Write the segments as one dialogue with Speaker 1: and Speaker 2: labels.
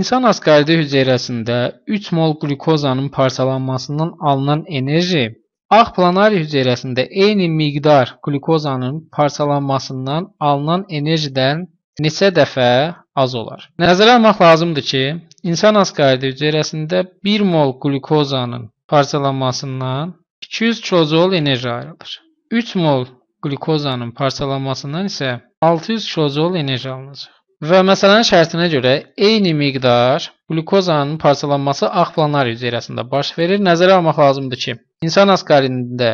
Speaker 1: İnsan asqaridi hüceyrəsində 3 mol qlükozanın parçalanmasından alınan enerji ağ planari hüceyrəsində eyni miqdar qlükozanın parçalanmasından alınan enerjidən neçə dəfə az olar? Nəzərə almaq lazımdır ki, insan asqaridi hüceyrəsində 1 mol qlükozanın parçalanmasından 200 kilojul enerji ayrılır. 3 mol qlükozanın parçalanmasından isə 600 kilojul enerji alınacaq. Və məsələnin şərtinə görə eyni miqdar qlükozanın parçalanması ağ planari hüceyrəsində baş verir. Nəzərə almaq lazımdır ki, insan asqaridində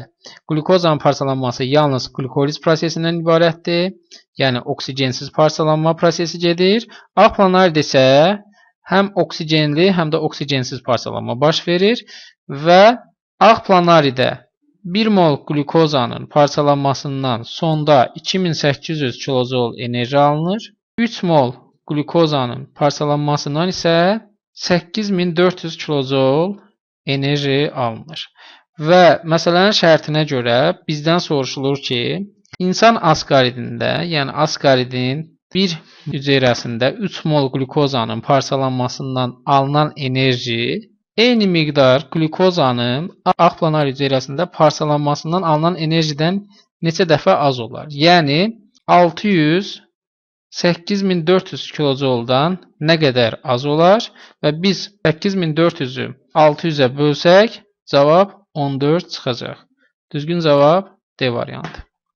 Speaker 1: qlükozanın parçalanması yalnız qlükoliz prosesindən ibarətdir. Yəni oksigensiz parçalanma prosesi gedir. Ağ planaridə isə həm oksigenli, həm də oksigensiz parçalanma baş verir və ağ planaridə 1 mol qlükozanın parçalanmasından sonda 2800 kilojul enerji alınır. 3 mol qlükozanın parçalanmasından isə 8400 kilojul enerji alınır. Və məsələnin şərtinə görə bizdən soruşulur ki, insan asqaridində, yəni asqaridin bir hüceyrəsində 3 mol qlükozanın parçalanmasından alınan enerji eyni miqdar qlükozanın ağ planar hüceyrəsində parçalanmasından alınan enerjidən neçə dəfə az olar? Yəni 8400 kilojuldan nə qədər az olar və biz 8400-ü 600-ə bölsək, cavab 14 çıxacaq. Düzgün cavab D variantı.